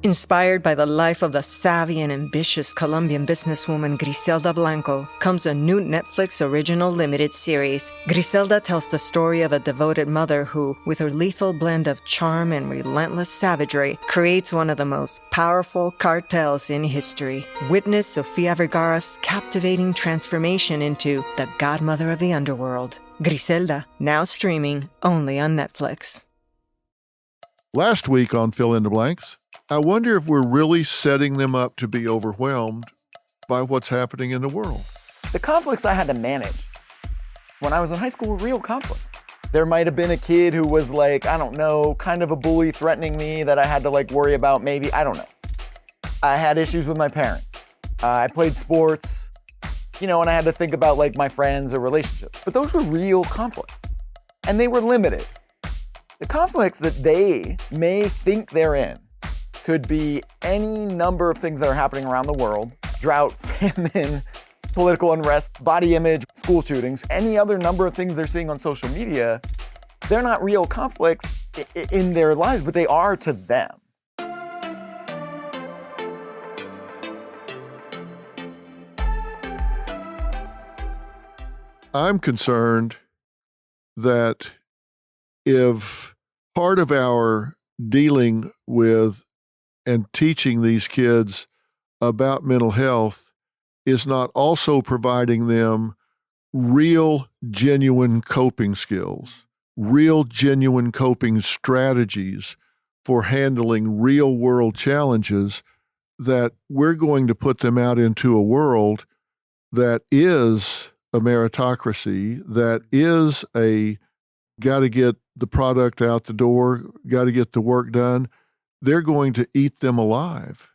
Inspired by the life of the savvy and ambitious Colombian businesswoman Griselda Blanco comes a new Netflix original limited series. Griselda tells the story of a devoted mother who, with her lethal blend of charm and relentless savagery, creates one of the most powerful cartels in history. Witness Sofia Vergara's captivating transformation into the godmother of the underworld. Griselda, now streaming only on Netflix. Last week on Fill in the Blanks, I wonder if we're really setting them up to be overwhelmed by what's happening in the world. The conflicts I had to manage when I was in high school were real conflicts. There might have been a kid who was like, I don't know, kind of a bully threatening me that I had to worry about maybe, I don't know. I had issues with my parents. I played sports, and I had to think about my friends or relationships. But those were real conflicts, and they were limited. The conflicts that they may think they're in could be any number of things that are happening around the world: drought, famine, political unrest, body image, school shootings, any other number of things they're seeing on social media. They're not real conflicts in their lives, but they are to them. I'm concerned that if part of our dealing with and teaching these kids about mental health is not also providing them real, genuine coping skills, real, genuine coping strategies for handling real-world challenges, that we're going to put them out into a world that is a meritocracy, that is a got to get the product out the door, got to get the work done. They're going to eat them alive.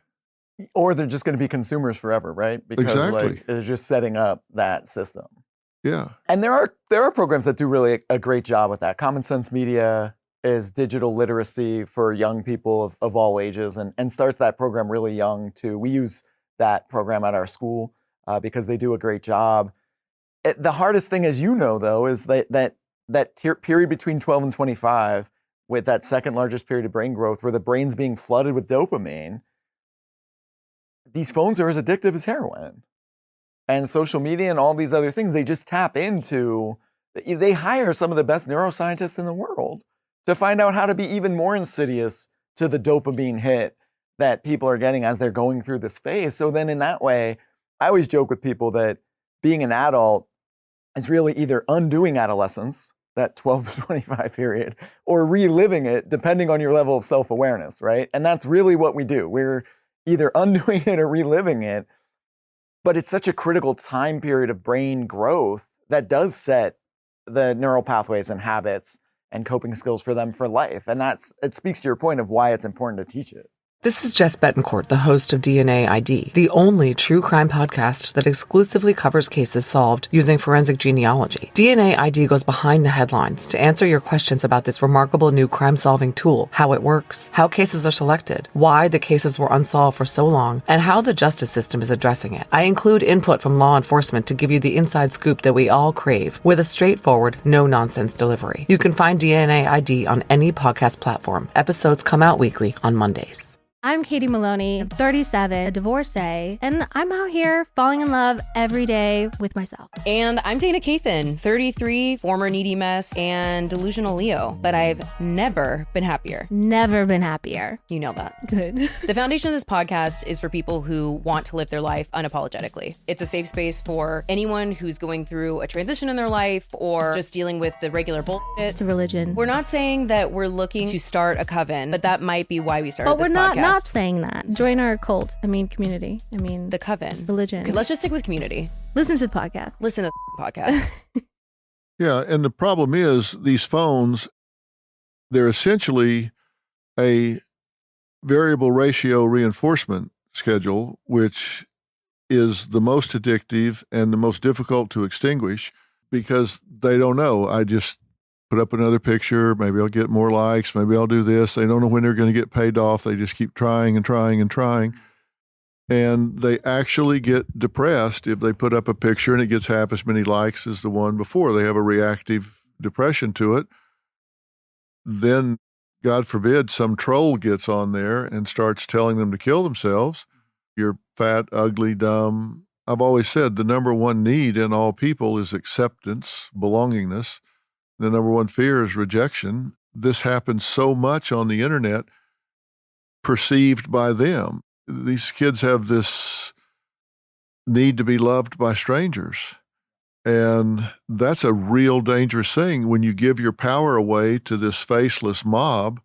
Or they're just going to be consumers forever, right? Because Exactly. it's just setting up that system. Yeah. And there are programs that do really a great job with that. Common Sense Media is digital literacy for young people of all ages, and starts that program really young too. We use that program at our school because they do a great job. The hardest thing, as you know, though, is that period between 12 and 25, with that second largest period of brain growth, where the brain's being flooded with dopamine. These phones are as addictive as heroin. And social media and all these other things, they just tap into, they hire some of the best neuroscientists in the world to find out how to be even more insidious to the dopamine hit that people are getting as they're going through this phase. So then in that way, I always joke with people that being an adult is really either undoing adolescence, that 12 to 25 period, or reliving it, depending on your level of self-awareness, right? And that's really what we do. We're either undoing it or reliving it. But it's such a critical time period of brain growth that does set the neural pathways and habits and coping skills for them for life. And it speaks to your point of why it's important to teach it. This is Jess Betancourt, the host of DNA ID, the only true crime podcast that exclusively covers cases solved using forensic genealogy. DNA ID goes behind the headlines to answer your questions about this remarkable new crime-solving tool, how it works, how cases are selected, why the cases were unsolved for so long, and how the justice system is addressing it. I include input from law enforcement to give you the inside scoop that we all crave, with a straightforward, no-nonsense delivery. You can find DNA ID on any podcast platform. Episodes come out weekly on Mondays. I'm Katie Maloney, I'm 37, a divorcee, and I'm out here falling in love every day with myself. And I'm Dana Cathan, 33, former needy mess, and delusional Leo, but I've never been happier. Never been happier. You know that. Good. The foundation of this podcast is for people who want to live their life unapologetically. It's a safe space for anyone who's going through a transition in their life or just dealing with the regular bullshit. It's a religion. We're not saying that we're looking to start a coven, but that might be why we started this podcast. But we're not saying that. Join our cult. Community. The coven. Religion. Okay, let's just stick with community. Listen to the podcast. Listen to the podcast. Yeah, and the problem is these phones, they're essentially a variable ratio reinforcement schedule, which is the most addictive and the most difficult to extinguish because they don't know. I just put up another picture, maybe I'll get more likes, maybe I'll do this. They don't know when they're going to get paid off. They just keep trying and trying and trying. And they actually get depressed if they put up a picture and it gets half as many likes as the one before. They have a reactive depression to it. Then God forbid, some troll gets on there and starts telling them to kill themselves. You're fat, ugly, dumb. I've always said the number one need in all people is acceptance, belongingness. The number one fear is rejection. This happens so much on the internet, perceived by them. These kids have this need to be loved by strangers. And that's a real dangerous thing when you give your power away to this faceless mob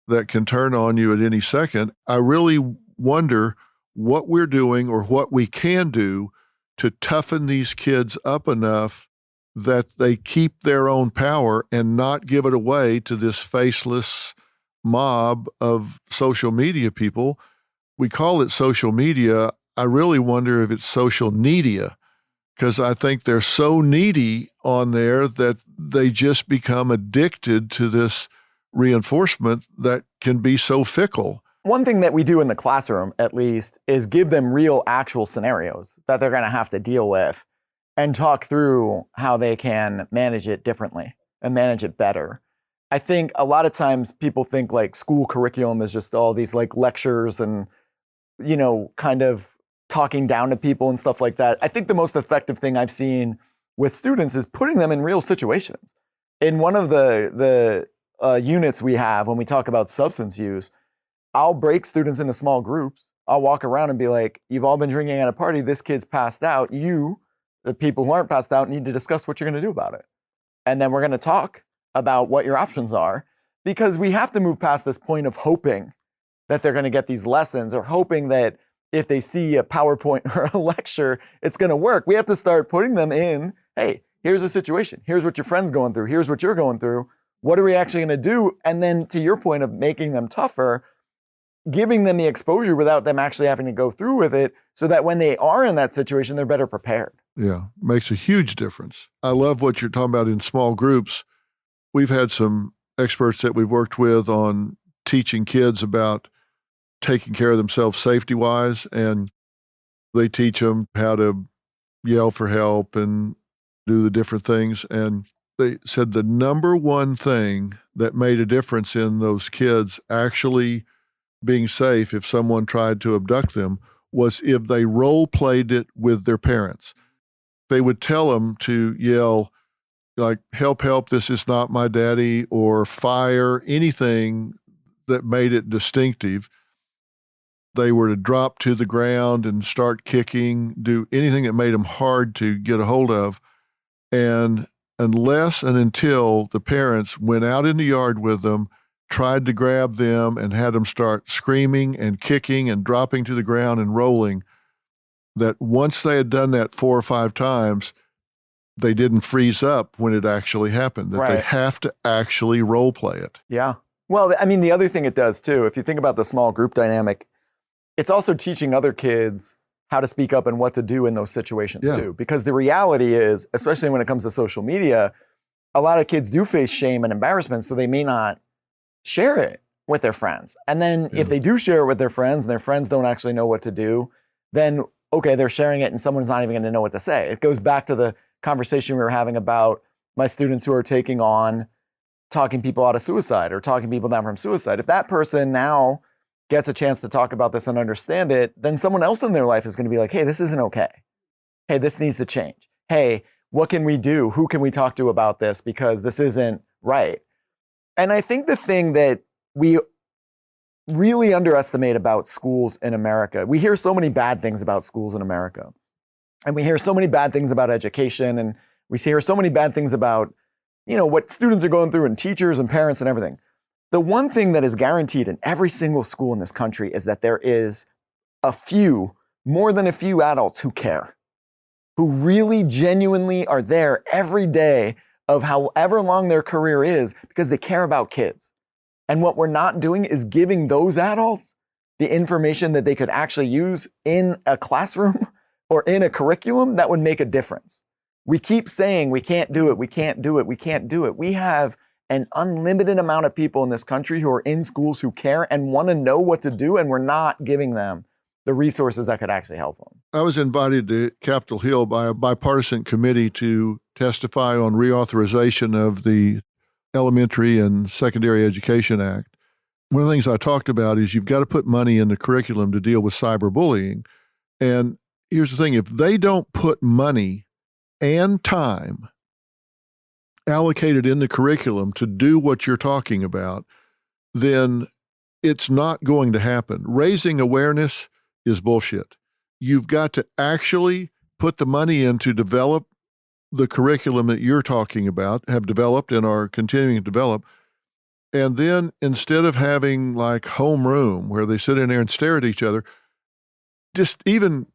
that can turn on you at any second. I really wonder what we're doing or what we can do to toughen these kids up enough that they keep their own power and not give it away to this faceless mob of social media people. We call it social media. I really wonder if it's social needia, because I think they're so needy on there that they just become addicted to this reinforcement that can be so fickle. One thing that we do in the classroom, at least, is give them real, actual scenarios that they're going to have to deal with and talk through how they can manage it differently and manage it better. I think a lot of times people think like school curriculum is just all these like lectures and, you know, kind of talking down to people and stuff like that. I think the most effective thing I've seen with students is putting them in real situations. In one of the units we have when we talk about substance use, I'll break students into small groups. I'll walk around and be like, you've all been drinking at a party. This kid's passed out. You, the people who aren't passed out, need to discuss what you're going to do about it. And then we're going to talk about what your options are, because we have to move past this point of hoping that they're going to get these lessons or hoping that if they see a PowerPoint or a lecture, it's going to work. We have to start putting them in, hey, here's a situation. Here's what your friend's going through. Here's what you're going through. What are we actually going to do? And then to your point of making them tougher, giving them the exposure without them actually having to go through with it so that when they are in that situation, they're better prepared. Yeah, makes a huge difference. I love what you're talking about in small groups. We've had some experts that we've worked with on teaching kids about taking care of themselves safety-wise, and they teach them how to yell for help and do the different things. And they said the number one thing that made a difference in those kids actually being safe if someone tried to abduct them was if they role-played it with their parents. They would tell them to yell, like, help, help, this is not my daddy, or fire, anything that made it distinctive. They were to drop to the ground and start kicking, do anything that made them hard to get a hold of. And unless and until the parents went out in the yard with them, tried to grab them and had them start screaming and kicking and dropping to the ground and rolling, that once they had done that 4 or 5 times, they didn't freeze up when it actually happened, that they have to actually role play it. Yeah. Well, I mean, the other thing it does too, if you think about the small group dynamic, it's also teaching other kids how to speak up and what to do in those situations too. Because the reality is, especially when it comes to social media, a lot of kids do face shame and embarrassment, so they may not share it with their friends. And then if they do share it with their friends and their friends don't actually know what to do, then okay, they're sharing it and someone's not even going to know what to say. It goes back to the conversation we were having about my students who are taking on talking people out of suicide or talking people down from suicide. If that person now gets a chance to talk about this and understand it, then someone else in their life is going to be like, hey, this isn't okay. Hey, this needs to change. Hey, what can we do? Who can we talk to about this? Because this isn't right. And I think the thing that we really underestimate about schools in America, we hear so many bad things about schools in America. And we hear so many bad things about education. And we hear so many bad things about, you know, what students are going through and teachers and parents and everything. The one thing that is guaranteed in every single school in this country is that there is a few, more than a few adults who care, who really genuinely are there every day of however long their career is because they care about kids. And what we're not doing is giving those adults the information that they could actually use in a classroom or in a curriculum that would make a difference. We keep saying we can't do it, we can't do it, we can't do it. We have an unlimited amount of people in this country who are in schools who care and want to know what to do, and we're not giving them the resources that could actually help them. I was invited to Capitol Hill by a bipartisan committee to testify on reauthorization of the Elementary and Secondary Education Act. one of the things I talked about is you've got to put money in the curriculum to deal with cyberbullying. And here's the thing, if they don't put money and time allocated in the curriculum to do what you're talking about, then it's not going to happen. Raising awareness is bullshit. You've got to actually put the money in to develop the curriculum that you're talking about, have developed and are continuing to develop. And then instead of having like homeroom where they sit in there and stare at each other, just even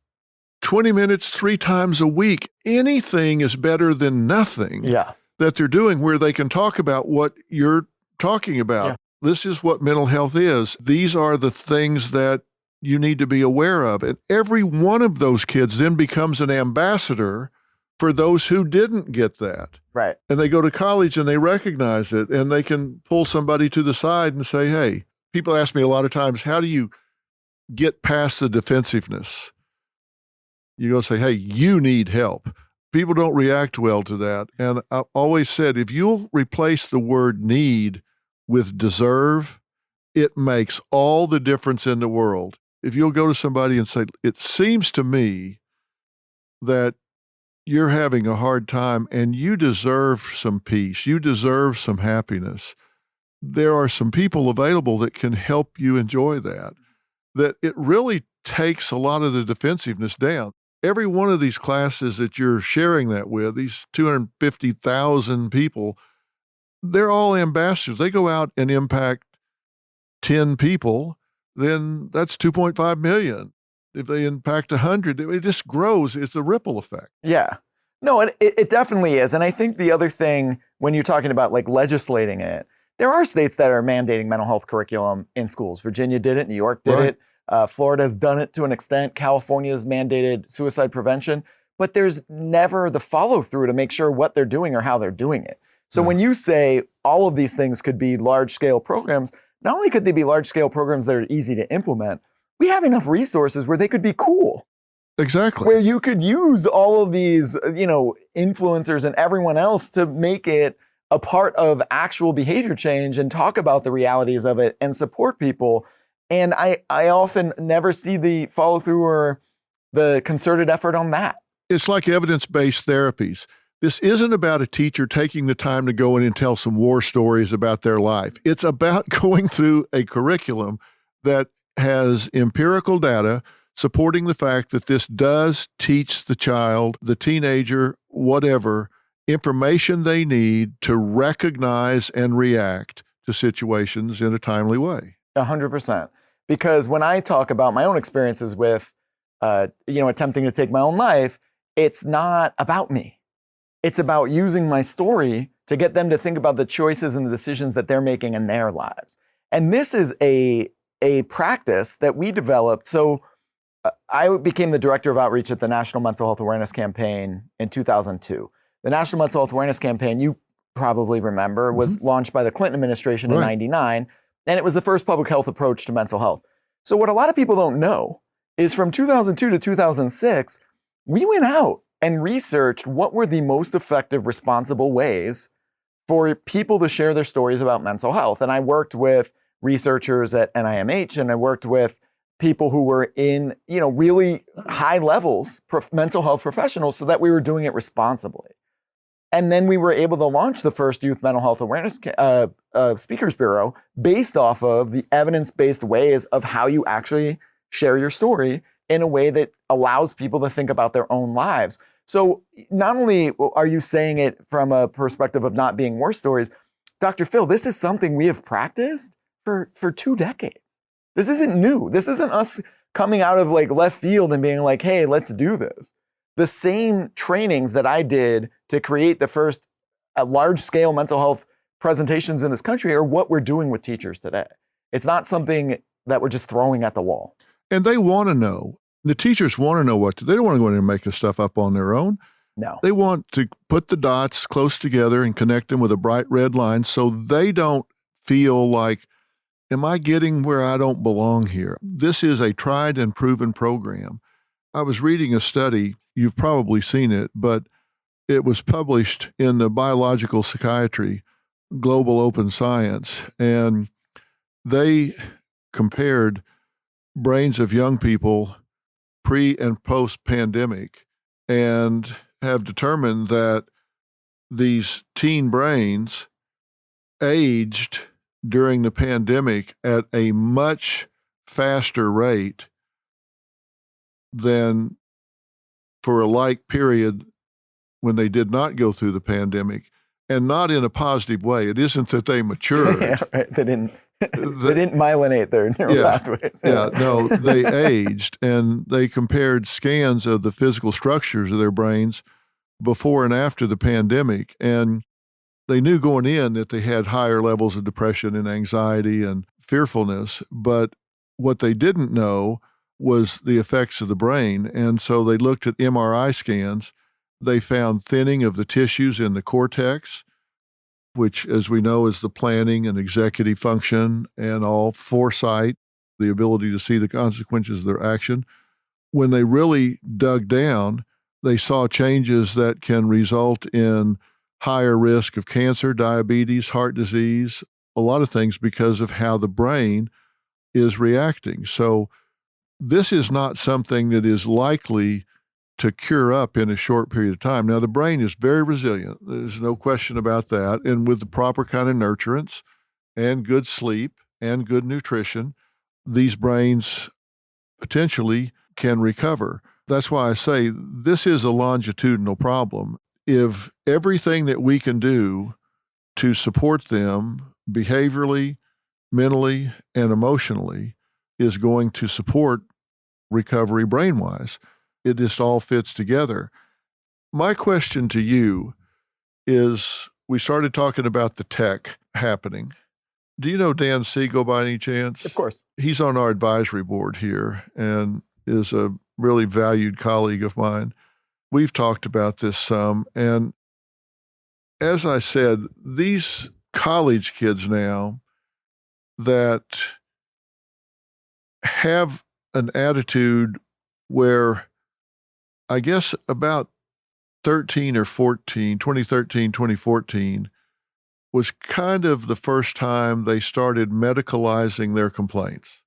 20 minutes, 3 times a week, anything is better than nothing that they're doing where they can talk about what you're talking about. Yeah. This is what mental health is. These are the things that you need to be aware of. And every one of those kids then becomes an ambassador for those who didn't get that. Right. And they go to college and they recognize it and they can pull somebody to the side and say, hey, people ask me a lot of times, how do you get past the defensiveness? You go say, hey, you need help. People don't react well to that. And I've always said, if you'll replace the word need with deserve, it makes all the difference in the world. If you'll go to somebody and say, it seems to me that you're having a hard time and you deserve some peace, you deserve some happiness, there are some people available that can help you enjoy that, that it really takes a lot of the defensiveness down. Every one of these classes that you're sharing that with, these 250,000 people, they're all ambassadors. They go out and impact 10 people, then that's 2.5 million. If they impact 100, it just grows. It's a ripple effect. Yeah. No, it definitely is. And I think the other thing, when you're talking about like legislating it, there are states that are mandating mental health curriculum in schools. Virginia did it. New York did it. Florida has done it to an extent. California has mandated suicide prevention. But there's never the follow through to make sure what they're doing or how they're doing it. So when you say all of these things could be large scale programs, not only could they be large scale programs that are easy to implement, we have enough resources where they could be cool. Exactly. Where you could use all of these, influencers and everyone else to make it a part of actual behavior change and talk about the realities of it and support people. And I often never see the follow through or the concerted effort on that. It's like evidence-based therapies. This isn't about a teacher taking the time to go in and tell some war stories about their life. It's about going through a curriculum that has empirical data supporting the fact that this does teach the child, the teenager, whatever, information they need to recognize and react to situations in a timely way. 100%. Because when I talk about my own experiences with, attempting to take my own life, it's not about me. It's about using my story to get them to think about the choices and the decisions that they're making in their lives. And this is a practice that we developed. So I became the director of outreach at the National Mental Health Awareness Campaign in 2002. The National Mental Health Awareness Campaign, you probably remember, was launched by the Clinton administration in 99, and it was the first public health approach to mental health. So what a lot of people don't know is from 2002 to 2006, we went out and researched what were the most effective, responsible ways for people to share their stories about mental health. And I worked with researchers at NIMH, and I worked with people who were in, really high levels, mental health professionals, so that we were doing it responsibly. And then we were able to launch the first Youth Mental Health Awareness Speakers Bureau based off of the evidence-based ways of how you actually share your story in a way that allows people to think about their own lives. So not only are you saying it from a perspective of not being war stories, Dr. Phil, this is something we have practiced for 2 decades. This isn't new. This isn't us coming out of like left field and being like, hey, let's do this. The same trainings that I did to create the first large-scale mental health presentations in this country are what we're doing with teachers today. It's not something that we're just throwing at the wall. And they want to know. The teachers want to know what to do. They don't want to go in and make this stuff up on their own. No. They want to put the dots close together and connect them with a bright red line so they don't feel like, am I getting where I don't belong here? This is a tried and proven program. I was reading a study, you've probably seen it, but it was published in the Biological Psychiatry, Global Open Science, and they compared brains of young people pre and post pandemic and have determined that these teen brains aged during the pandemic at a much faster rate than for a like period when they did not go through the pandemic, and not in a positive way. It isn't that they matured. Yeah, right. They didn't myelinate their neural pathways. No, they aged, and they compared scans of the physical structures of their brains before and after the pandemic. And they knew going in that they had higher levels of depression and anxiety and fearfulness, but what they didn't know was the effects of the brain. And so they looked at MRI scans. They found thinning of the tissues in the cortex, which, as we know, is the planning and executive function and all foresight, the ability to see the consequences of their action. When they really dug down, they saw changes that can result in higher risk of cancer, diabetes, heart disease, a lot of things because of how the brain is reacting. So this is not something that is likely to cure up in a short period of time. Now, the brain is very resilient. There's no question about that. And with the proper kind of nurturance and good sleep and good nutrition, these brains potentially can recover. That's why I say this is a longitudinal problem. If everything that we can do to support them behaviorally, mentally, and emotionally is going to support recovery brain-wise, it just all fits together. My question to you is, we started talking about the tech happening. Do you know Dan Siegel by any chance? Of course. He's on our advisory board here and is a really valued colleague of mine. We've talked about this some. And as I said, these college kids now that have an attitude where I guess about 2013, 2014, was kind of the first time they started medicalizing their complaints.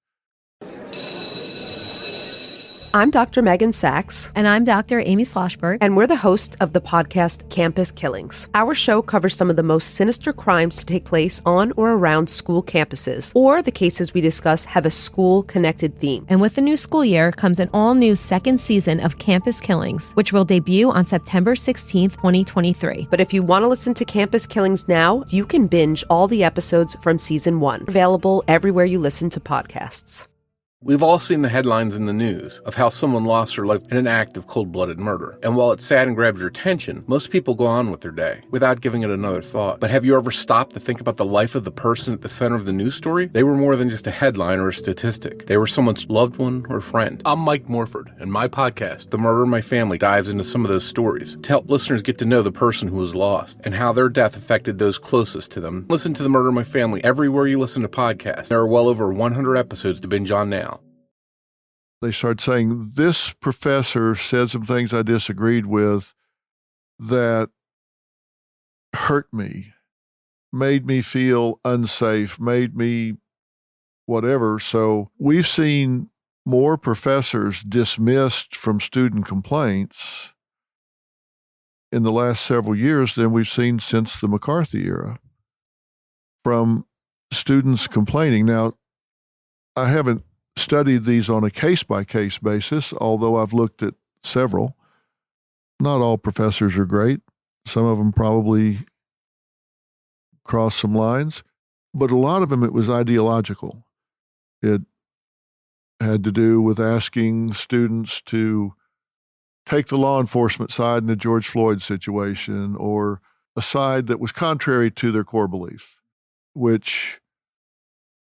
I'm Dr. Megan Sachs. And I'm Dr. Amy Schlossberg. And we're the host of the podcast Campus Killings. Our show covers some of the most sinister crimes to take place on or around school campuses, or the cases we discuss have a school-connected theme. And with the new school year comes an all-new second season of Campus Killings, which will debut on September 16th, 2023. But if you want to listen to Campus Killings now, you can binge all the episodes from season 1, available everywhere you listen to podcasts. We've all seen the headlines in the news of how someone lost their life in an act of cold-blooded murder. And while it's sad and grabs your attention, most people go on with their day without giving it another thought. But have you ever stopped to think about the life of the person at the center of the news story? They were more than just a headline or a statistic. They were someone's loved one or friend. I'm Mike Morford, and my podcast, The Murder in My Family, dives into some of those stories to help listeners get to know the person who was lost and how their death affected those closest to them. Listen to The Murder in My Family everywhere you listen to podcasts. There are well over 100 episodes to binge on now. They started saying, this professor said some things I disagreed with that hurt me, made me feel unsafe, made me whatever. So we've seen more professors dismissed from student complaints in the last several years than we've seen since the McCarthy era from students complaining. Now, I haven't studied these on a case-by-case basis, although I've looked at several. Not all professors are great. Some of them probably cross some lines, but a lot of them it was ideological. It had to do with asking students to take the law enforcement side in the George Floyd situation, or a side that was contrary to their core beliefs, which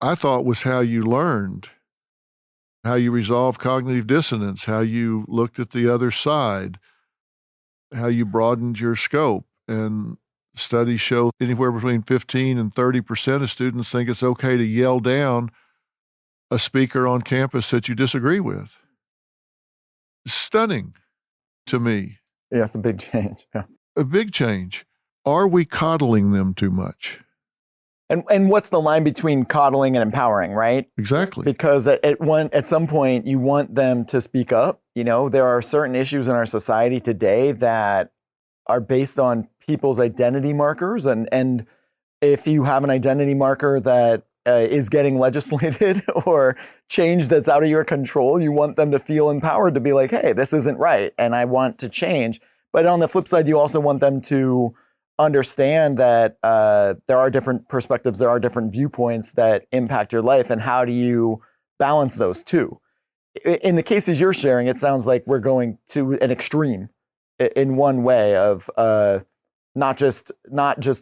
I thought was how you learned, how you resolved cognitive dissonance, how you looked at the other side, how you broadened your scope. And studies show anywhere between 15 and 30% of students think it's okay to yell down a speaker on campus that you disagree with. Stunning to me. Yeah, it's a big change. Yeah. A big change. Are we coddling them too much? And what's the line between coddling and empowering, right? Exactly. Because at some point you want them to speak up. There are certain issues in our society today that are based on people's identity markers. And if you have an identity marker that is getting legislated or changed that's out of your control, you want them to feel empowered to be like, hey, this isn't right and I want to change. But on the flip side, you also want them to understand that there are different perspectives, there are different viewpoints that impact your life, and how do you balance those two? In the cases you're sharing, it sounds like we're going to an extreme in one way of not just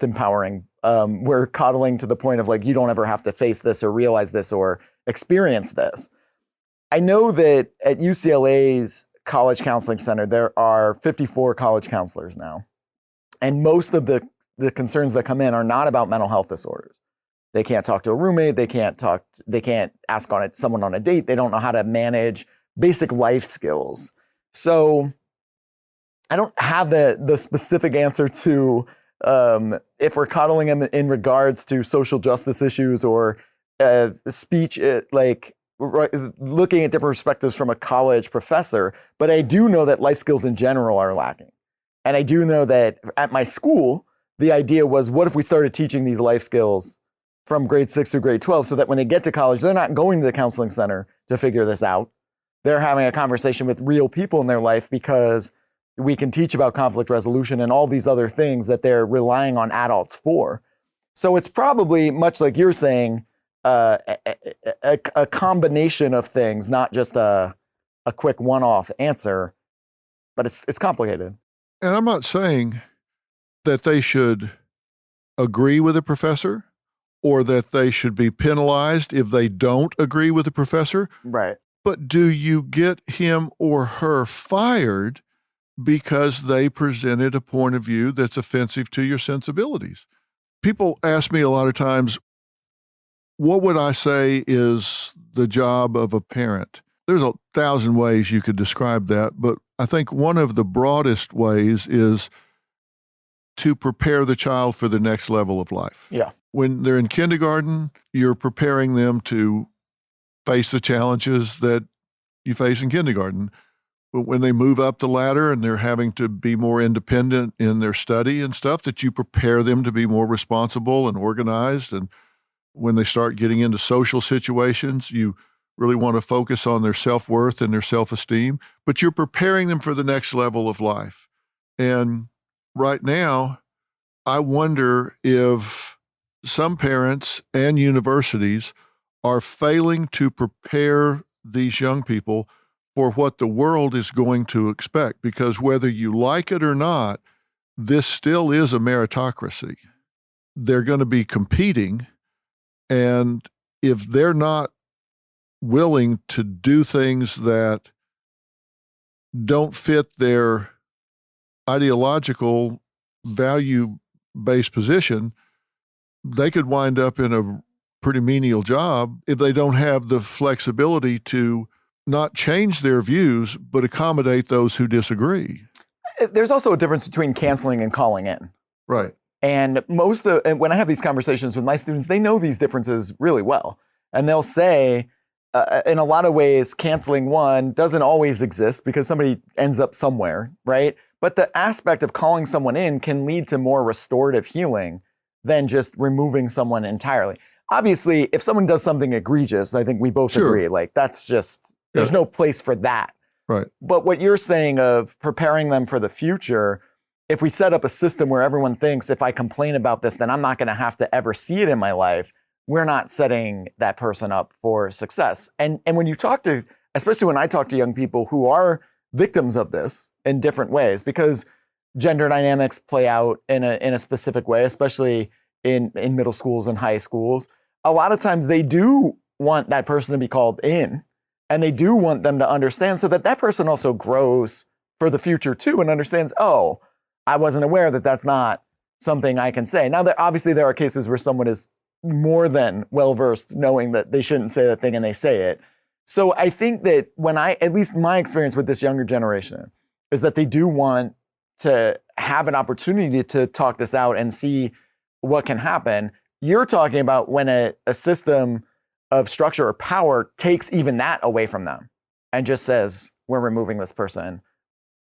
empowering. We're coddling to the point of like, you don't ever have to face this or realize this or experience this. I know that at UCLA's College Counseling Center, there are 54 college counselors now. And most of the concerns that come in are not about mental health disorders. They can't talk to a roommate. They can't ask someone on a date. They don't know how to manage basic life skills. So I don't have the specific answer to if we're coddling them in regards to social justice issues or speech, like looking at different perspectives from a college professor. But I do know that life skills in general are lacking. And I do know that at my school, the idea was, what if we started teaching these life skills from grade 6 through grade 12 so that when they get to college, they're not going to the counseling center to figure this out. They're having a conversation with real people in their life, because we can teach about conflict resolution and all these other things that they're relying on adults for. So it's probably, much like you're saying, a combination of things, not just a quick one-off answer, but it's complicated. And I'm not saying that they should agree with a professor or that they should be penalized if they don't agree with the professor. Right. But do you get him or her fired because they presented a point of view that's offensive to your sensibilities? People ask me a lot of times, what would I say is the job of a parent? There's 1,000 ways you could describe that, but I think one of the broadest ways is to prepare the child for the next level of life. Yeah. When they're in kindergarten, you're preparing them to face the challenges that you face in kindergarten. But when they move up the ladder and they're having to be more independent in their study and stuff, that you prepare them to be more responsible and organized. And when they start getting into social situations, you really want to focus on their self-worth and their self-esteem, but you're preparing them for the next level of life. And right now, I wonder if some parents and universities are failing to prepare these young people for what the world is going to expect, because whether you like it or not, this still is a meritocracy. They're going to be competing, and if they're not willing to do things that don't fit their ideological value-based position, they could wind up in a pretty menial job if they don't have the flexibility to not change their views, but accommodate those who disagree. There's also a difference between canceling and calling in. Right. And when I have these conversations with my students, they know these differences really well. And they'll say, in a lot of ways, canceling one doesn't always exist because somebody ends up somewhere, right? But the aspect of calling someone in can lead to more restorative healing than just removing someone entirely. Obviously, if someone does something egregious, I think we both agree, like that's just, there's no place for that. Right. But what you're saying of preparing them for the future, if we set up a system where everyone thinks if I complain about this, then I'm not going to have to ever see it in my life, we're not setting that person up for success. And when you talk to, especially when I talk to young people who are victims of this in different ways, because gender dynamics play out in a specific way, especially in middle schools and high schools, a lot of times they do want that person to be called in, and they do want them to understand so that that person also grows for the future too and understands, oh, I wasn't aware that that's not something I can say. Now, obviously there are cases where someone is more than well-versed knowing that they shouldn't say that thing and they say it. So I think that at least my experience with this younger generation is that they do want to have an opportunity to talk this out and see what can happen. You're talking about when a system of structure or power takes even that away from them and just says, we're removing this person.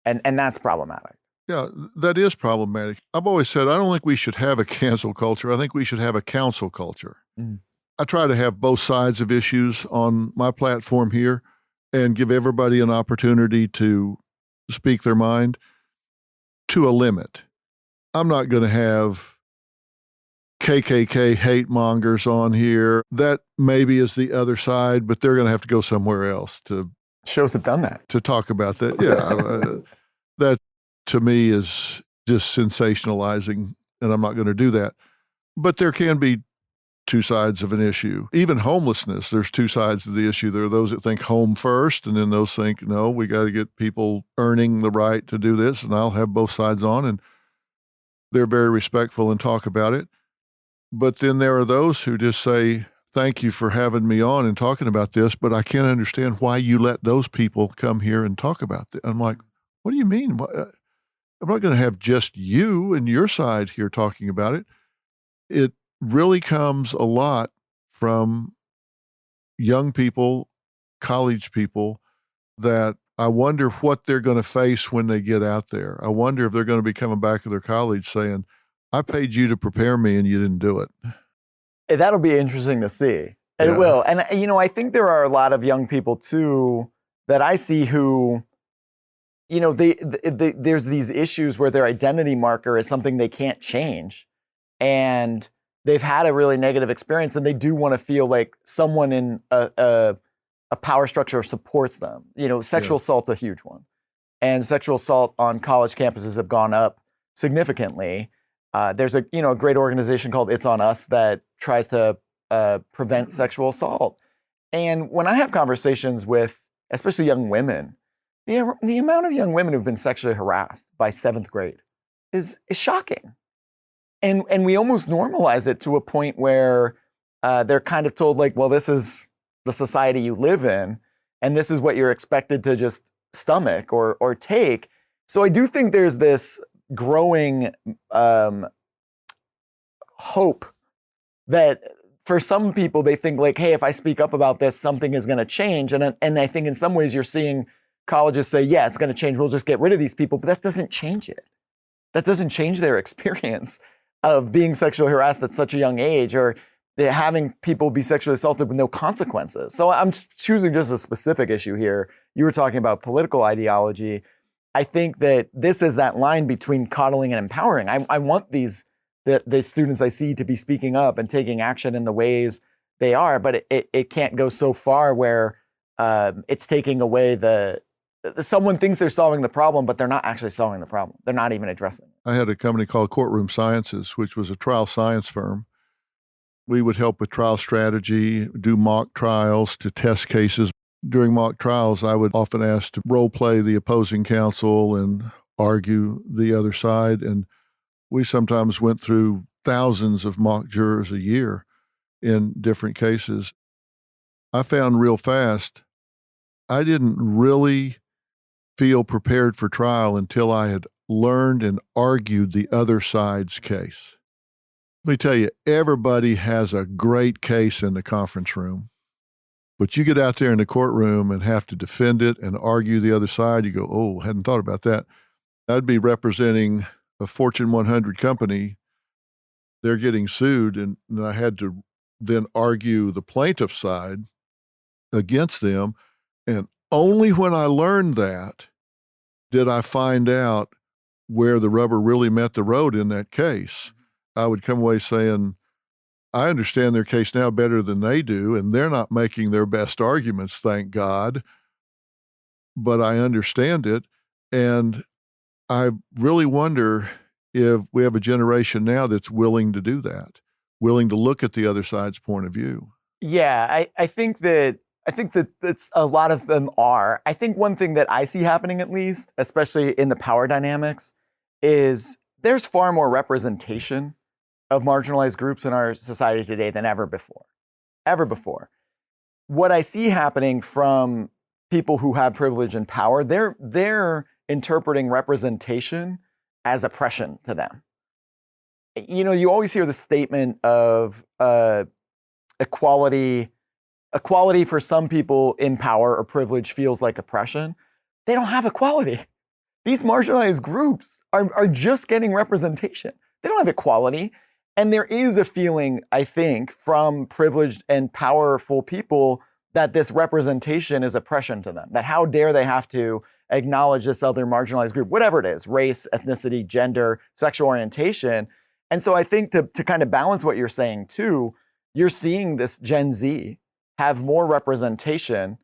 And that's problematic. Yeah, that is problematic. I've always said, I don't think we should have a cancel culture. I think we should have a counsel culture. Mm. I try to have both sides of issues on my platform here and give everybody an opportunity to speak their mind to a limit. I'm not going to have KKK hate mongers on here. That maybe is the other side, but they're going to have to go somewhere else to shows have done that to talk about that. Yeah, that to me is just sensationalizing, and I'm not going to do that. But there can be two sides of an issue. Even homelessness, there's two sides of the issue. There are those that think home first, and then those think, no, we got to get people earning the right to do this, and I'll have both sides on, and they're very respectful and talk about it. But then there are those who just say, thank you for having me on and talking about this, but I can't understand why you let those people come here and talk about it. I'm like, what do you mean? I'm not going to have just you and your side here talking about it. It really comes a lot from young people, college people, that I wonder what they're going to face when they get out there. I wonder if they're going to be coming back to their college saying, I paid you to prepare me and you didn't do it. That'll be interesting to see. And it will. And, I think there are a lot of young people too that I see who, there's these issues where their identity marker is something they can't change. And they've had a really negative experience and they do want to feel like someone in a power structure supports them. Sexual assault's a huge one. And sexual assault on college campuses have gone up significantly. There's a great organization called It's On Us that tries to prevent sexual assault. And when I have conversations with, especially young women, the amount of young women who've been sexually harassed by 7th grade is shocking. And we almost normalize it to a point where they're kind of told like, well, this is the society you live in, and this is what you're expected to just stomach or take. So I do think there's this growing hope that for some people, they think like, hey, if I speak up about this, something is going to change. And I think in some ways you're seeing colleges say, yeah, it's going to change. We'll just get rid of these people. But that doesn't change it. That doesn't change their experience of being sexually harassed at such a young age, or having people be sexually assaulted with no consequences. So I'm choosing just a specific issue here. You were talking about political ideology. I think that this is that line between coddling and empowering. I want the students I see to be speaking up and taking action in the ways they are, but it can't go so far where it's taking away someone thinks they're solving the problem, but they're not actually solving the problem. They're not even addressing it. I had a company called Courtroom Sciences, which was a trial science firm. We would help with trial strategy, do mock trials to test cases. During mock trials, I would often ask to role play the opposing counsel and argue the other side. And we sometimes went through thousands of mock jurors a year in different cases. I found real fast, I didn't really feel prepared for trial until I had learned and argued the other side's case. Let me tell you, everybody has a great case in the conference room, but you get out there in the courtroom and have to defend it and argue the other side. You go, oh, hadn't thought about that. I'd be representing a Fortune 100 company. They're getting sued, and I had to then argue the plaintiff side against them. And only when I learned that did I find out where the rubber really met the road in that case. I would come away saying, I understand their case now better than they do, and they're not making their best arguments, thank God, but I understand it. And I really wonder if we have a generation now that's willing to do that, willing to look at the other side's point of view. Yeah, I think that that's a lot of them are. I think one thing that I see happening, at least, especially in the power dynamics, is there's far more representation of marginalized groups in our society today than ever before. Ever before. What I see happening from people who have privilege and power, they're interpreting representation as oppression to them. you always hear the statement of equality for some people in power or privilege feels like oppression. They don't have equality. These marginalized groups are just getting representation. They don't have equality. And there is a feeling, I think, from privileged and powerful people that this representation is oppression to them, that how dare they have to acknowledge this other marginalized group, whatever it is, race, ethnicity, gender, sexual orientation. And so I think to kind of balance what you're saying too, you're seeing this Gen Z have more representation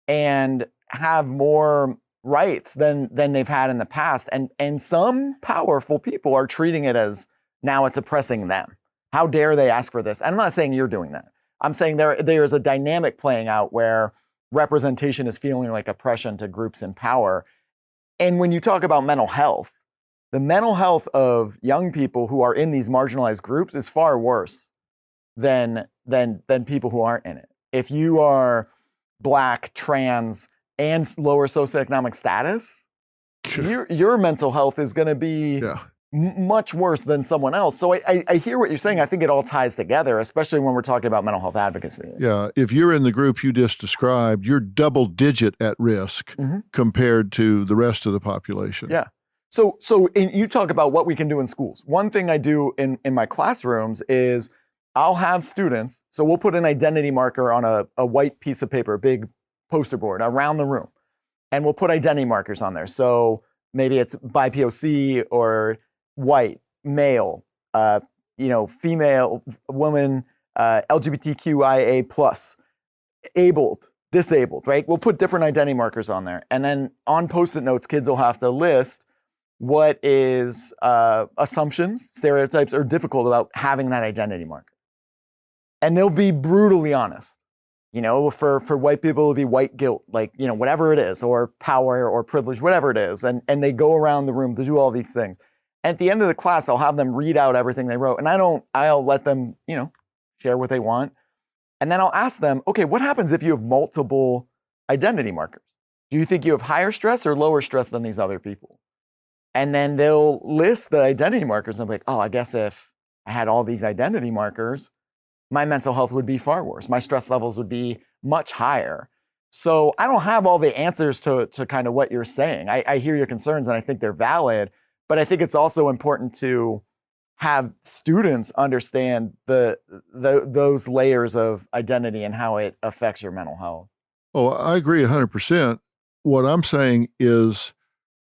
and have more rights than they've had in the past. And some powerful people are treating it as now it's oppressing them. How dare they ask for this? I'm not saying you're doing that. I'm saying there's a dynamic playing out where representation is feeling like oppression to groups in power. And when you talk about mental health, the mental health of young people who are in these marginalized groups is far worse than people who aren't in it. If you are Black, trans, and lower socioeconomic status, your mental health is going to be much worse than someone else. So I hear what you're saying. I think it all ties together, especially when we're talking about mental health advocacy. Yeah, if you're in the group you just described, you're double digit at risk compared to the rest of the population. Yeah. So you talk about what we can do in schools. One thing I do in my classrooms is I'll have students, so we'll put an identity marker on a white piece of paper, a big poster board around the room, and we'll put identity markers on there. So maybe it's by POC or white, male, female, woman, LGBTQIA+, abled, disabled, right? We'll put different identity markers on there. And then on Post-it notes, kids will have to list what is assumptions, stereotypes, or difficult about having that identity marker. And they'll be brutally honest. For white people, it'll be white guilt, whatever it is, or power or privilege, whatever it is. And they go around the room to do all these things. At the end of the class, I'll have them read out everything they wrote. And I'll let them, share what they want. And then I'll ask them, okay, what happens if you have multiple identity markers? Do you think you have higher stress or lower stress than these other people? And then they'll list the identity markers and they'll be like, oh, I guess if I had all these identity markers, my mental health would be far worse. My stress levels would be much higher. So I don't have all the answers to kind of what you're saying. I hear your concerns and I think they're valid, but I think it's also important to have students understand those layers of identity and how it affects your mental health. Oh, I agree 100%. What I'm saying is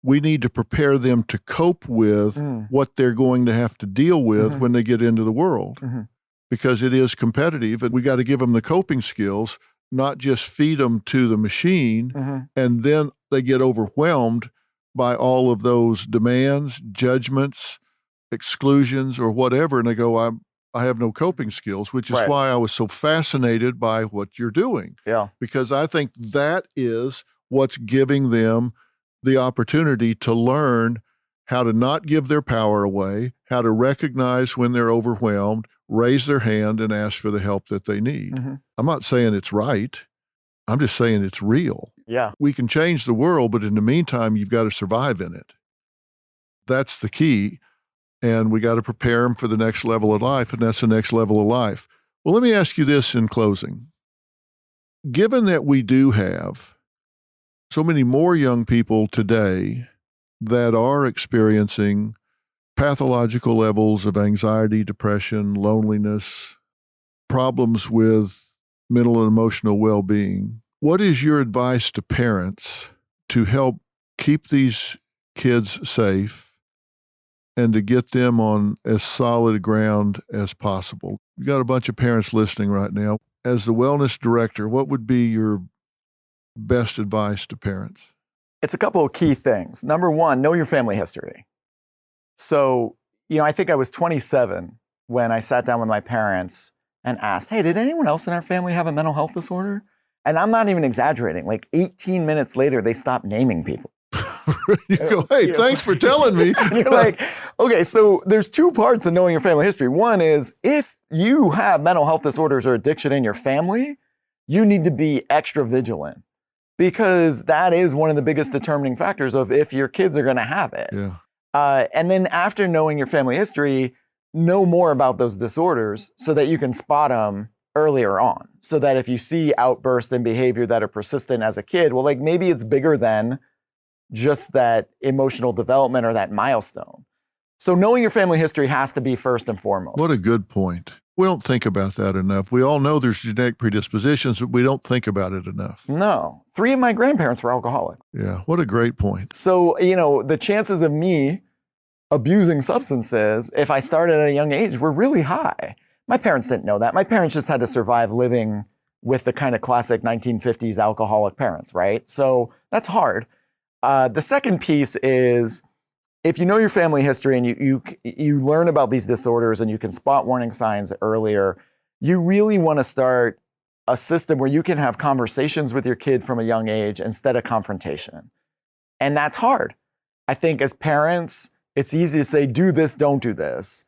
we need to prepare them to cope with what they're going to have to deal with when they get into the world. Because it is competitive, and we got to give them the coping skills, not just feed them to the machine, and then they get overwhelmed by all of those demands, judgments, exclusions, or whatever, and they go, I have no coping skills, which is why I was so fascinated by what you're doing. Yeah. Because I think that is what's giving them the opportunity to learn how to not give their power away, how to recognize when they're overwhelmed, raise their hand and ask for the help that they need. I'm not saying it's right. I'm just saying it's real. Yeah. We can change the world, but in the meantime, you've got to survive in it. That's the key. And we got to prepare them for the next level of life, and that's the next level of life. Well, let me ask you this in closing. Given that we do have so many more young people today that are experiencing pathological levels of anxiety, depression, loneliness, problems with mental and emotional well-being, what is your advice to parents to help keep these kids safe and to get them on as solid ground as possible? You got a bunch of parents listening right now. As the wellness director, what would be your best advice to parents? It's a couple of key things. Number one, know your family history. So, I think I was 27 when I sat down with my parents and asked, hey, did anyone else in our family have a mental health disorder? And I'm not even exaggerating. 18 minutes later, they stopped naming people. You go, hey, thanks for telling me. You're like, okay, so there's two parts of knowing your family history. One is if you have mental health disorders or addiction in your family, you need to be extra vigilant because that is one of the biggest determining factors of if your kids are going to have it. Yeah. And then after knowing your family history, know more about those disorders so that you can spot them earlier on. So that if you see outbursts in behavior that are persistent as a kid, well, like maybe it's bigger than just that emotional development or that milestone. So knowing your family history has to be first and foremost. What a good point. We don't think about that enough. We all know there's genetic predispositions, but we don't think about it enough. No. 3 of my grandparents were alcoholics. Yeah, what a great point. So, you know, the chances of me abusing substances, if I started at a young age, were really high. My parents didn't know that. My parents just had to survive living with the kind of classic 1950s alcoholic parents, right? So that's hard. The second piece is, if you know your family history and you learn about these disorders and you can spot warning signs earlier, you really want to start a system where you can have conversations with your kid from a young age instead of confrontation. And that's hard. I think as parents, it's easy to say, do this, don't do this.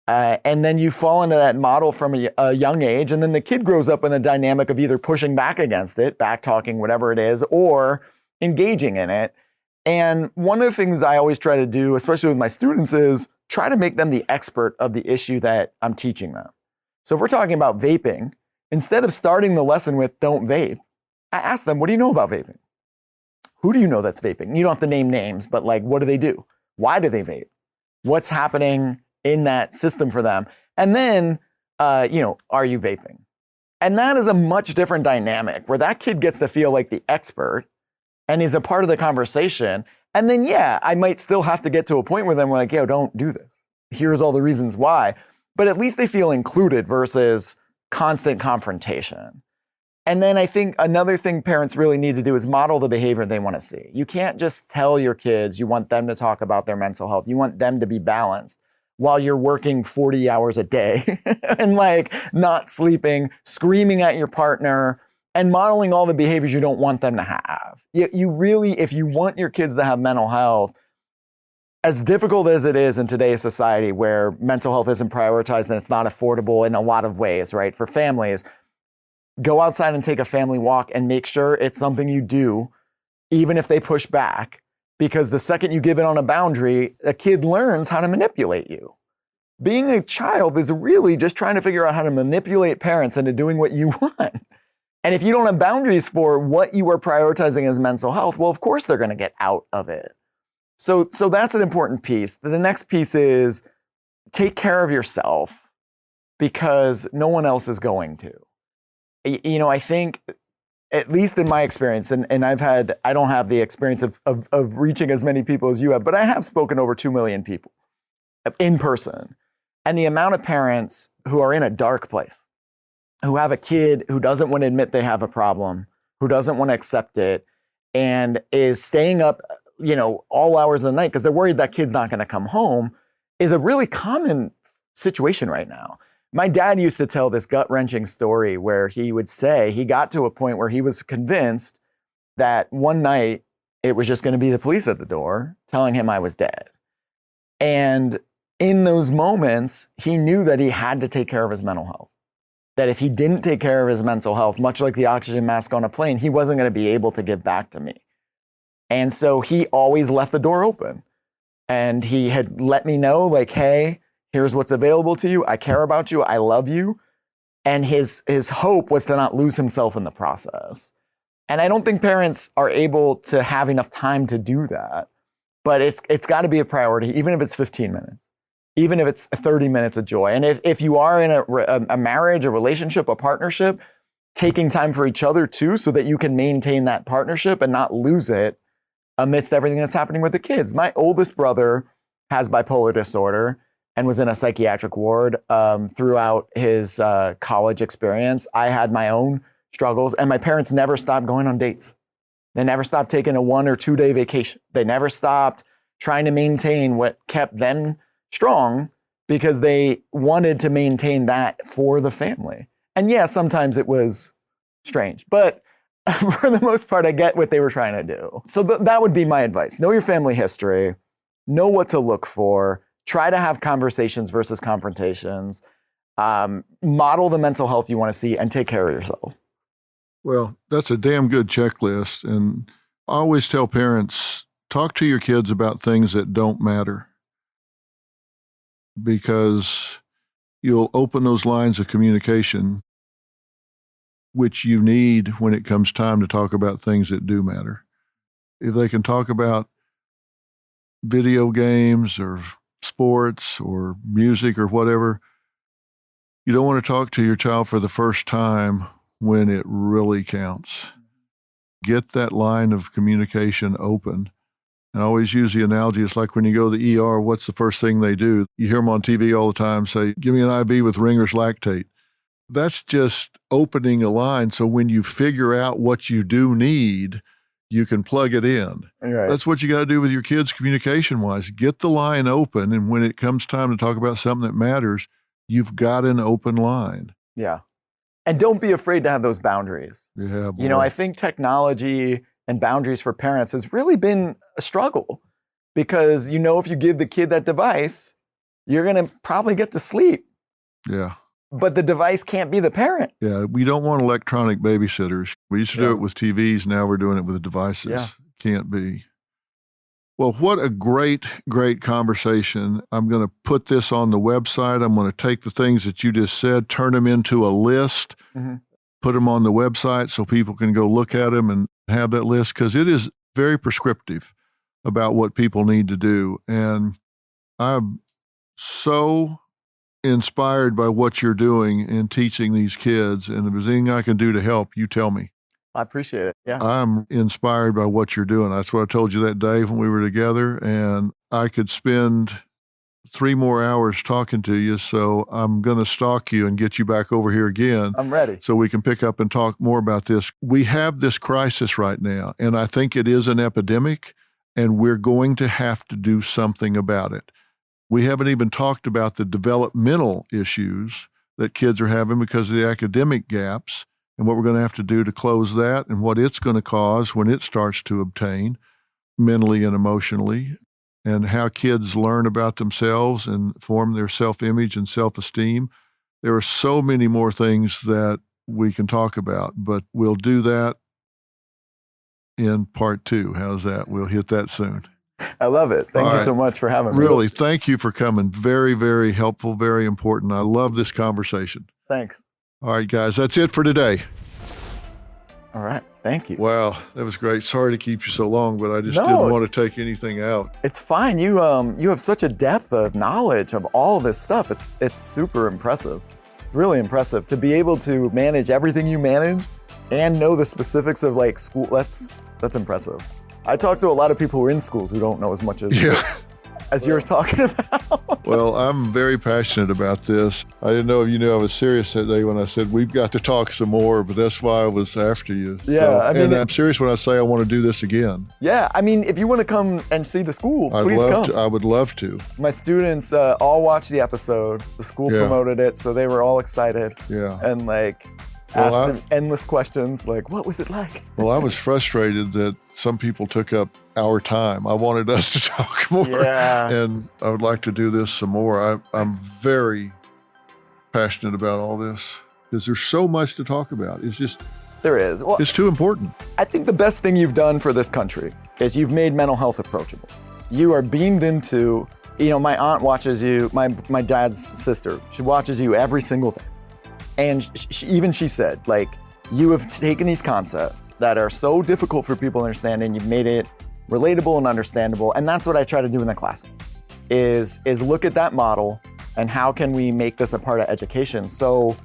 And then you fall into that model from a young age, and then the kid grows up in a dynamic of either pushing back against it, back talking, whatever it is, or engaging in it. And one of the things I always try to do, especially with my students, is try to make them the expert of the issue that I'm teaching them. So if we're talking about vaping, instead of starting the lesson with don't vape, I ask them, what do you know about vaping? Who do you know that's vaping? You don't have to name names, but like, what do they do? Why do they vape? What's happening in that system for them? And then, are you vaping? And that is a much different dynamic where that kid gets to feel like the expert and is a part of the conversation. And then, I might still have to get to a point where then we're like, don't do this. Here's all the reasons why. But at least they feel included versus constant confrontation. And then I think another thing parents really need to do is model the behavior they want to see. You can't just tell your kids you want them to talk about their mental health. You want them to be balanced while you're working 40 hours a day and like not sleeping, screaming at your partner, and modeling all the behaviors you don't want them to have. You really, if you want your kids to have mental health, as difficult as it is in today's society where mental health isn't prioritized and it's not affordable in a lot of ways, right? For families, go outside and take a family walk and make sure it's something you do, even if they push back. Because the second you give it on a boundary, a kid learns how to manipulate you. Being a child is really just trying to figure out how to manipulate parents into doing what you want. And if you don't have boundaries for what you are prioritizing as mental health, well, of course they're going to get out of it. So that's an important piece. The next piece is take care of yourself because no one else is going to. I think, at least in my experience, and I don't have the experience of reaching as many people as you have, but I have spoken over 2 million people in person. And the amount of parents who are in a dark place, who have a kid who doesn't want to admit they have a problem, who doesn't want to accept it, and is staying up, all hours of the night because they're worried that kid's not going to come home, is a really common situation right now. My dad used to tell this gut-wrenching story where he would say he got to a point where he was convinced that one night it was just going to be the police at the door telling him I was dead. And in those moments, he knew that he had to take care of his mental health. That if he didn't take care of his mental health, much like the oxygen mask on a plane, he wasn't going to be able to give back to me. And so he always left the door open. And he had let me know, like, hey, here's what's available to you. I care about you. I love you. And his hope was to not lose himself in the process. And I don't think parents are able to have enough time to do that. But it's got to be a priority, even if it's 15 minutes, even if it's 30 minutes of joy. And if you are in a marriage, a relationship, a partnership, taking time for each other too, so that you can maintain that partnership and not lose it amidst everything that's happening with the kids. My oldest brother has bipolar disorder and was in a psychiatric ward throughout his college experience. I had my own struggles, and my parents never stopped going on dates. They never stopped taking a 1 or 2 day vacation. They never stopped trying to maintain what kept them strong because they wanted to maintain that for the family. And yeah, sometimes it was strange, but for the most part, I get what they were trying to do. So that would be my advice. Know your family history, know what to look for, try to have conversations versus confrontations, model the mental health you want to see, and take care of yourself. Well, that's a damn good checklist. And I always tell parents, talk to your kids about things that don't matter. because you'll open those lines of communication, which you need when it comes time to talk about things that do matter. If they can talk about video games or sports or music or whatever, you don't want to talk to your child for the first time when it really counts. Get that line of communication open. And I always use the analogy, it's like when you go to the ER, what's the first thing they do? You hear them on TV all the time say, give me an IV with Ringer's lactate. That's just opening a line. So when you figure out what you do need, you can plug it in. Right. That's what you got to do with your kids communication-wise. Get the line open, and when it comes time to talk about something that matters, you've got an open line. Yeah. And don't be afraid to have those boundaries. Yeah, boy. You know, I think technology and boundaries for parents has really been a struggle because, you know, if you give the kid that device, you're going to probably get to sleep. Yeah. But the device can't be the parent. Yeah, we don't want electronic babysitters. We used to do it with TVs. Now we're doing it with the devices. Yeah. Can't be. Well, what a great, great conversation. I'm going to put this on the website. I'm going to take the things that you just said, turn them into a list, put them on the website so people can go look at them and have that list, because it is very prescriptive about what people need to do. And I'm so inspired by what you're doing in teaching these kids. And if there's anything I can do to help, you tell me. I appreciate it. Yeah. I'm inspired by what you're doing. That's what I told you that day when we were together. And I could spend 3 more hours talking to you. So I'm going to stalk you and get you back over here again. I'm ready. So we can pick up and talk more about this. We have this crisis right now, and I think it is an epidemic, and we're going to have to do something about it. We haven't even talked about the developmental issues that kids are having because of the academic gaps and what we're going to have to do to close that and what it's going to cause when it starts to obtain mentally and emotionally, and how kids learn about themselves and form their self-image and self-esteem. There are so many more things that we can talk about, but we'll do that in part 2. How's that? We'll hit that soon. I love it. Thank you so much for having me. Really, thank you for coming. Very, very helpful, very important. I love this conversation. Thanks. All right, guys, that's it for today. All right. Thank you. Wow, that was great. Sorry to keep you so long, but I just didn't want to take anything out. It's fine. You have such a depth of knowledge of all this stuff. It's super impressive. Really impressive to be able to manage everything you manage and know the specifics of like school. That's impressive. I talk to a lot of people who are in schools who don't know as much as you're talking about. Well, I'm very passionate about this. I didn't know if you knew I was serious that day when I said, we've got to talk some more, but that's why I was after you. Yeah, so, I mean, and I'm serious when I say I want to do this again. Yeah, I mean, if you want to come and see the school, please come. I would love to. My students all watched the episode. The school promoted it, so they were all excited. Yeah. And like asked them endless questions, like, what was it like? Well, I was frustrated that some people took up our time. I wanted us to talk more. Yeah. And I would like to do this some more. I'm very passionate about all this because there's so much to talk about. It's just, there is. Well, it's too important. I think the best thing you've done for this country is you've made mental health approachable. You are beamed into, you know, my aunt watches you, my dad's sister, she watches you every single day. And she said, like, you have taken these concepts that are so difficult for people to understand and you've made it relatable and understandable. And that's what I try to do in the classroom, is look at that model and how can we make this a part of education. So,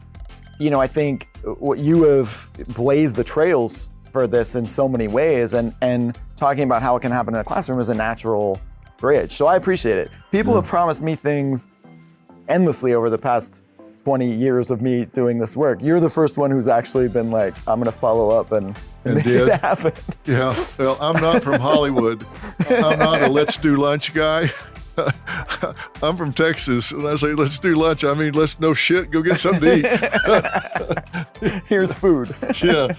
you know, I think what you have blazed the trails for this in so many ways, and talking about how it can happen in the classroom is a natural bridge. So I appreciate it. People have promised me things endlessly over the past 20 years of me doing this work. You're the first one who's actually been like, I'm going to follow up and make it happen. Yeah. Well, I'm not from Hollywood. I'm not a let's do lunch guy. I'm from Texas, and I say, let's do lunch. I mean, let's no shit, go get something to eat. Here's food. Yeah.